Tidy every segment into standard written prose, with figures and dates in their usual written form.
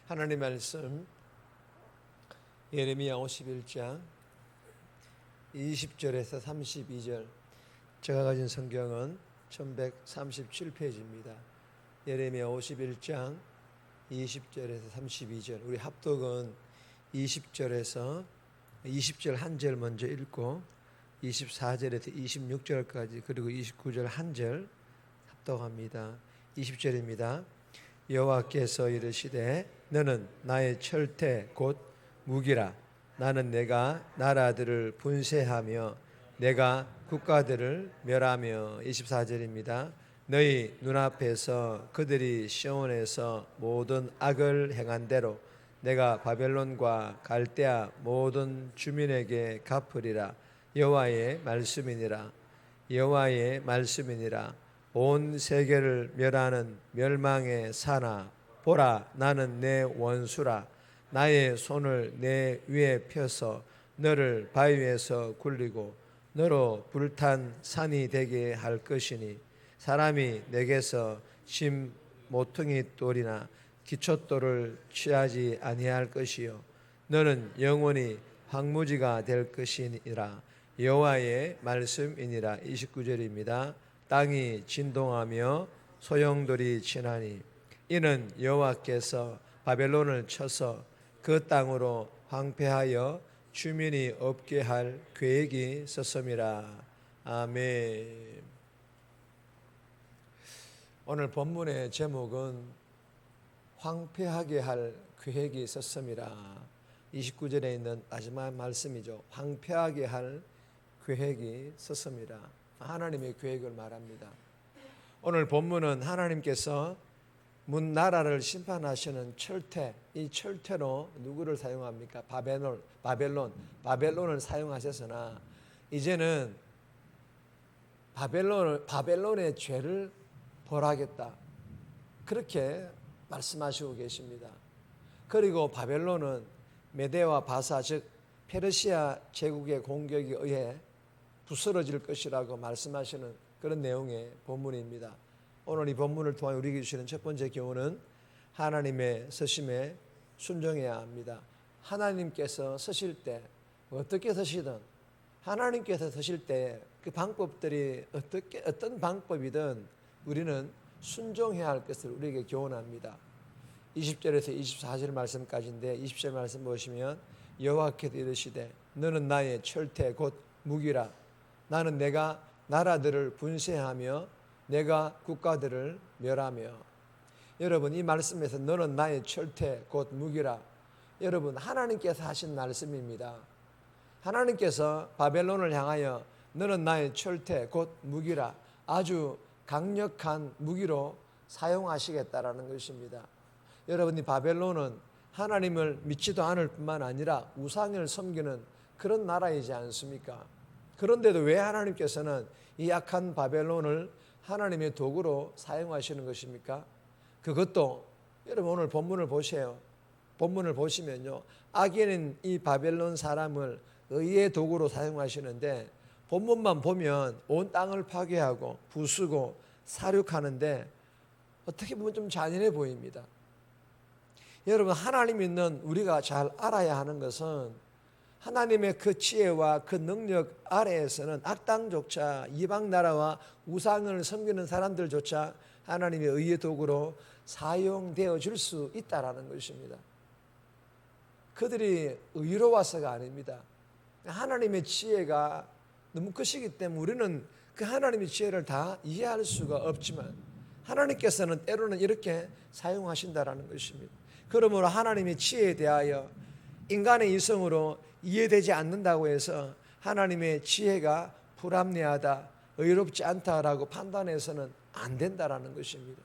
하나님 말씀 예레미야 51장 20절에서 32절. 제가 가진 성경은 1137페이지입니다. 예레미야 51장 20절에서 32절. 우리 합독은 20절에서 20절 한 절 먼저 읽고 24절에서 26절까지 그리고 29절 한 절 합독합니다. 20절입니다. 여호와께서 이르시되 너는 나의 철퇴 곧 무기라. 나는 내가 나라들을 분쇄하며 내가 국가들을 멸하며. 24절입니다. 너희 눈앞에서 그들이 시온에서 모든 악을 행한 대로 내가 바벨론과 갈대아 모든 주민에게 갚으리라. 여호와의 말씀이니라. 여호와의 말씀이니라. 온 세계를 멸하는 멸망의 사나 보라, 나는 내 원수라. 나의 손을 내 위에 펴서 너를 바위에서 굴리고 너로 불탄 산이 되게 할 것이니 사람이 내게서 짐 모퉁이 돌이나 기초돌을 취하지 아니할 것이요 너는 영원히 황무지가 될 것이니라. 여호와의 말씀이니라. 29절입니다. 땅이 진동하며 소용돌이 치나니 이는 여호와께서 바벨론을 쳐서 그 땅으로 황폐하여 주민이 없게 할 계획이 있었음이라. 아멘. 오늘 본문의 제목은 황폐하게 할 계획이 있었음이라. 29절에 있는 마지막 말씀이죠. 황폐하게 할 계획이 있었음이라. 하나님의 계획을 말합니다. 오늘 본문은 하나님께서 문 나라를 심판하시는 철퇴, 이 철퇴로 누구를 사용합니까? 바벨론을 사용하셨으나 이제는 바벨론의 죄를 벌하겠다, 그렇게 말씀하시고 계십니다. 그리고 바벨론은 메대와 바사, 즉 페르시아 제국의 공격에 의해 부스러질 것이라고 말씀하시는 그런 내용의 본문입니다. 오늘 이 본문을 통해 우리에게 주시는 첫 번째 교훈은 하나님의 서심에 순종해야 합니다. 하나님께서 서실 때 어떻게 서시든, 하나님께서 서실 때 그 방법들이 어떤 방법이든 우리는 순종해야 할 것을 우리에게 교훈합니다. 20절에서 24절 말씀까지인데 20절 말씀 보시면 여호와께서 이르시되 너는 나의 철퇴 곧 무기라. 나는 내가 나라들을 분쇄하며 내가 국가들을 멸하며. 여러분, 이 말씀에서 너는 나의 철퇴 곧 무기라, 여러분 하나님께서 하신 말씀입니다. 하나님께서 바벨론을 향하여 너는 나의 철퇴 곧 무기라, 아주 강력한 무기로 사용하시겠다라는 것입니다. 여러분, 이 바벨론은 하나님을 믿지도 않을 뿐만 아니라 우상을 섬기는 그런 나라이지 않습니까? 그런데도 왜 하나님께서는 이 악한 바벨론을 하나님의 도구로 사용하시는 것입니까? 그것도 여러분 오늘 본문을 보세요. 본문을 보시면요, 악인인 이 바벨론 사람을 의의 도구로 사용하시는데 본문만 보면 온 땅을 파괴하고 부수고 살육하는데 어떻게 보면 좀 잔인해 보입니다. 여러분, 하나님 있는 우리가 잘 알아야 하는 것은 하나님의 그 지혜와 그 능력 아래에서는 악당조차, 이방 나라와 우상을 섬기는 사람들조차 하나님의 의의 도구로 사용되어 줄 수 있다라는 것입니다. 그들이 의로워서가 아닙니다. 하나님의 지혜가 너무 크시기 때문에 우리는 그 하나님의 지혜를 다 이해할 수가 없지만 하나님께서는 때로는 이렇게 사용하신다라는 것입니다. 그러므로 하나님의 지혜에 대하여 인간의 이성으로 이해되지 않는다고 해서 하나님의 지혜가 불합리하다, 의롭지 않다라고 판단해서는 안 된다라는 것입니다.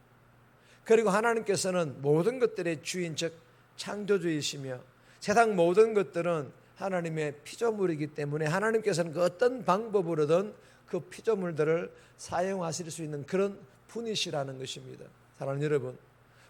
그리고 하나님께서는 모든 것들의 주인, 즉 창조주이시며 세상 모든 것들은 하나님의 피조물이기 때문에 하나님께서는 그 어떤 방법으로든 그 피조물들을 사용하실 수 있는 그런 분이시라는 것입니다. 사랑하는 여러분,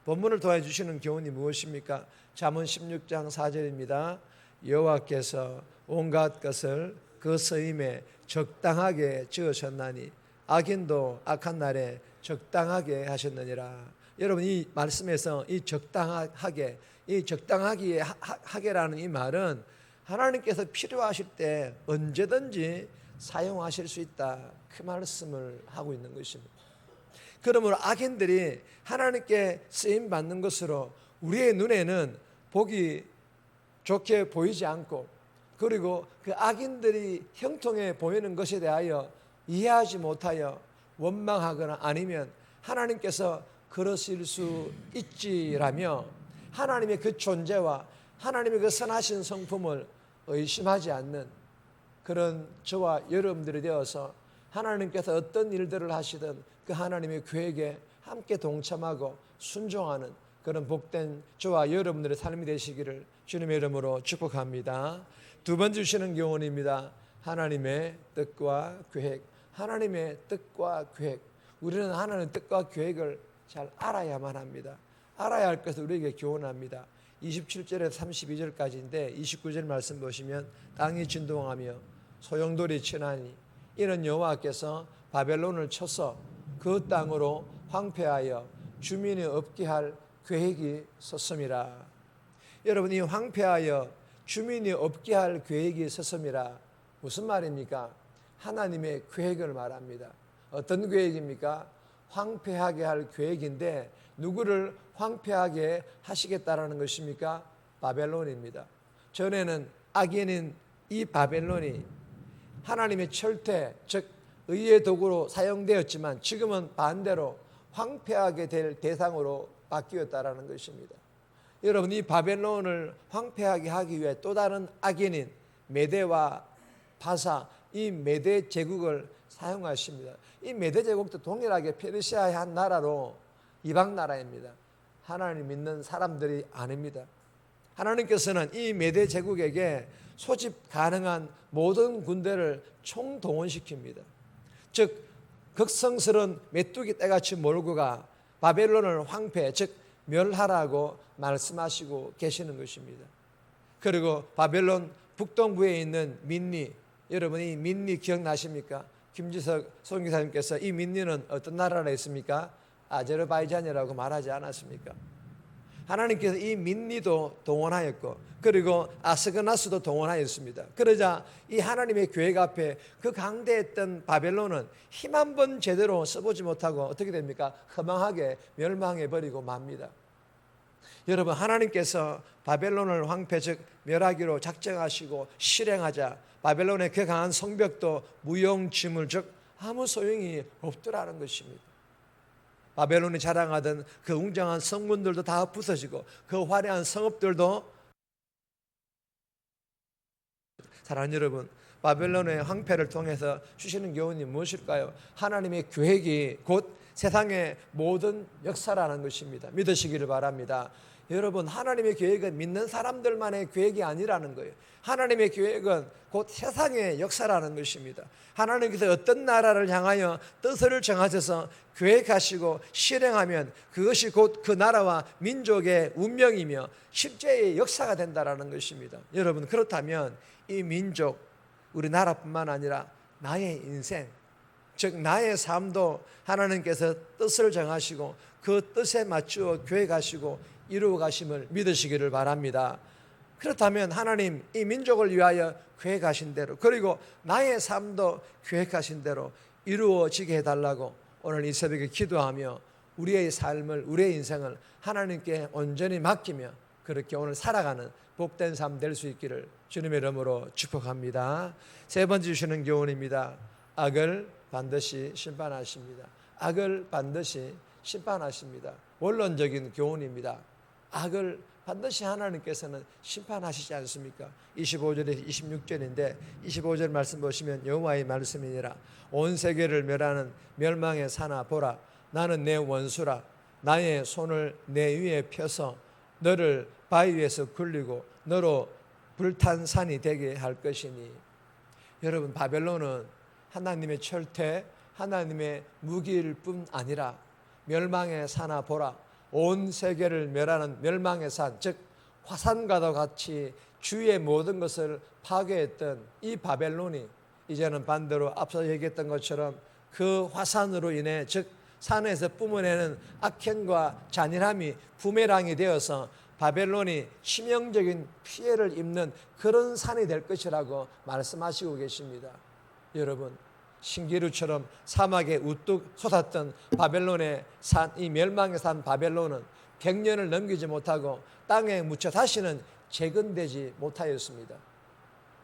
본문을 통해 주시는 교훈이 무엇입니까? 잠언 16장 4절입니다. 여호와께서 온갖 것을 그 서임에 적당하게 지으셨나니 악인도 악한 날에 적당하게 하셨느니라. 여러분, 이 말씀에서 이 적당하게, 이 적당하게 하게라는 이 말은 하나님께서 필요하실 때 언제든지 사용하실 수 있다, 그 말씀을 하고 있는 것입니다. 그러므로 악인들이 하나님께 쓰임 받는 것으로 우리의 눈에는 보기 좋게 보이지 않고, 그리고 그 악인들이 형통해 보이는 것에 대하여 이해하지 못하여 원망하거나 아니면 하나님께서 그러실 수 있지라며 하나님의 그 존재와 하나님의 그 선하신 성품을 의심하지 않는 그런 저와 여러분들이 되어서 하나님께서 어떤 일들을 하시든 그 하나님의 계획에 함께 동참하고 순종하는 그런 복된 저와 여러분들의 삶이 되시기를 주님의 이름으로 축복합니다. 두 번째 주시는 교훈입니다. 하나님의 뜻과 계획. 하나님의 뜻과 계획. 우리는 하나님의 뜻과 계획을 잘 알아야만 합니다. 알아야 할 것을 우리에게 교훈합니다. 27절에서 32절까지인데 29절 말씀 보시면 땅이 진동하며 소용돌이 치나니 이는 여호와께서 바벨론을 쳐서 그 땅으로 황폐하여 주민이 없게 할 계획이 섰음이라. 여러분, 이 황폐하여 주민이 없게 할 계획이 섰음이라 무슨 말입니까? 하나님의 계획을 말합니다. 어떤 계획입니까? 황폐하게 할 계획인데 누구를 황폐하게 하시겠다라는 것입니까? 바벨론입니다. 전에는 악인인 이 바벨론이 하나님의 철퇴, 즉 의의 도구로 사용되었지만 지금은 반대로 황폐하게 될 대상으로 바뀌었다라는 것입니다. 여러분, 이 바벨론을 황폐하게 하기 위해 또 다른 악인인 메대와 바사, 이 메대 제국을 사용하십니다. 이 메대 제국도 동일하게 페르시아의 한 나라로 이방 나라입니다. 하나님 믿는 사람들이 아닙니다. 하나님께서는 이 메대 제국에게 소집 가능한 모든 군대를 총동원시킵니다. 즉 극성스러운 메뚜기 떼같이 몰고 가 바벨론을 황폐, 즉 멸하라고 말씀하시고 계시는 것입니다. 그리고 바벨론 북동부에 있는 민니, 여러분이 민니 기억나십니까? 김지석 선교사님께서 이 민니는 어떤 나라라 했습니까? 아제르바이잔이라고 말하지 않았습니까? 하나님께서 이 민니도 동원하였고 그리고 아스그나스도 동원하였습니다. 그러자 이 하나님의 계획 앞에 그 강대했던 바벨론은 힘 한 번 제대로 써보지 못하고 어떻게 됩니까? 허망하게 멸망해버리고 맙니다. 여러분, 하나님께서 바벨론을 황폐 즉 멸하기로 작정하시고 실행하자 바벨론의 그 강한 성벽도 무용지물 즉 아무 소용이 없더라는 것입니다. 바벨론이 자랑하던 그 웅장한 성문들도 다 부서지고 그 화려한 성읍들도. 사랑하는 여러분, 바벨론의 황폐를 통해서 주시는 교훈이 무엇일까요? 하나님의 계획이 곧 세상의 모든 역사라는 것입니다. 믿으시기를 바랍니다. 여러분, 하나님의 계획은 믿는 사람들만의 계획이 아니라는 거예요. 하나님의 계획은 곧 세상의 역사라는 것입니다. 하나님께서 어떤 나라를 향하여 뜻을 정하셔서 계획하시고 실행하면 그것이 곧 그 나라와 민족의 운명이며 실제의 역사가 된다는 것입니다. 여러분, 그렇다면 이 민족, 우리나라뿐만 아니라 나의 인생, 즉 나의 삶도 하나님께서 뜻을 정하시고 그 뜻에 맞추어 계획하시고 이루어 가심을 믿으시기를 바랍니다. 그렇다면 하나님 이 민족을 위하여 계획하신 대로 그리고 나의 삶도 계획하신 대로 이루어지게 해달라고 오늘 이 새벽에 기도하며 우리의 삶을, 우리의 인생을 하나님께 온전히 맡기며 그렇게 오늘 살아가는 복된 삶 될 수 있기를 주님의 이름으로 축복합니다. 세 번째 주시는 교훈입니다. 악을 반드시 심판하십니다. 악을 반드시 심판하십니다. 원론적인 교훈입니다. 악을 반드시 하나님께서는 심판하시지 않습니까? 25절에서 26절인데 25절 말씀 보시면 여호와의 말씀이니라. 온 세계를 멸하는 멸망의 사나 보라. 나는 내 원수라. 나의 손을 내 위에 펴서 너를 바위에서 굴리고 너로 불탄 산이 되게 할 것이니. 여러분, 바벨론은 하나님의 철퇴, 하나님의 무기일 뿐 아니라 멸망의 사나 보라. 온 세계를 멸하는 멸망의 산, 즉 화산과도 같이 주위의 모든 것을 파괴했던 이 바벨론이 이제는 반대로 앞서 얘기했던 것처럼 그 화산으로 인해, 즉 산에서 뿜어내는 악행과 잔인함이 부메랑이 되어서 바벨론이 치명적인 피해를 입는 그런 산이 될 것이라고 말씀하시고 계십니다. 여러분, 신기루처럼 사막에 우뚝 솟았던 바벨론의 산, 이 멸망의 산 바벨론은 100년을 넘기지 못하고 땅에 묻혀 다시는 재건되지 못하였습니다.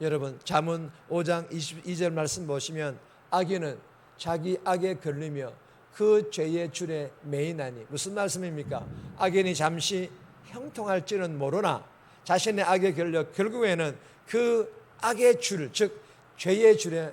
여러분, 잠언 5장 22절 말씀 보시면 악인은 자기 악에 걸리며 그 죄의 줄에 매이나니, 무슨 말씀입니까? 악인이 잠시 형통할지는 모르나 자신의 악에 걸려 결국에는 그 악의 줄, 즉 죄의 줄에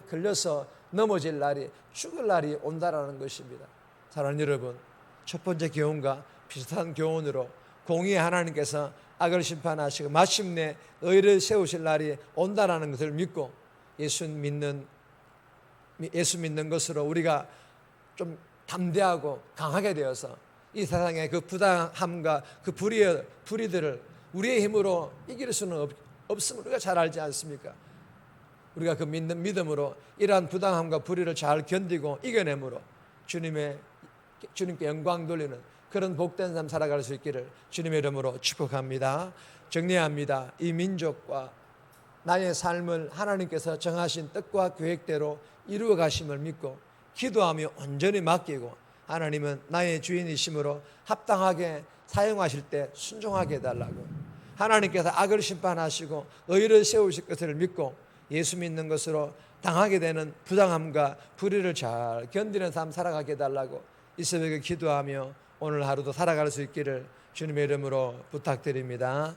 걸려서 넘어질 날이, 죽을 날이 온다라는 것입니다. 사랑하는 여러분, 첫 번째 교훈과 비슷한 교훈으로 공의의 하나님께서 악을 심판하시고 마침내 의를 세우실 날이 온다라는 것을 믿고 예수 믿는 것으로 우리가 좀 담대하고 강하게 되어서 이 세상의 그 부당함과 그 불의들을 우리의 힘으로 이길 수는 없음을 우리가 잘 알지 않습니까? 우리가 그 믿는 믿음으로 이러한 부당함과 불의를 잘 견디고 이겨내므로 주님께 영광 돌리는 그런 복된 삶 살아갈 수 있기를 주님의 이름으로 축복합니다. 정리합니다. 이 민족과 나의 삶을 하나님께서 정하신 뜻과 계획대로 이루어 가심을 믿고 기도하며 온전히 맡기고, 하나님은 나의 주인이심으로 합당하게 사용하실 때 순종하게 해달라고, 하나님께서 악을 심판하시고 의를 세우실 것을 믿고 예수 믿는 것으로 당하게 되는 부당함과 불의를 잘 견디는 삶 살아가게 해달라고 이 새벽에 기도하며 오늘 하루도 살아갈 수 있기를 주님의 이름으로 부탁드립니다.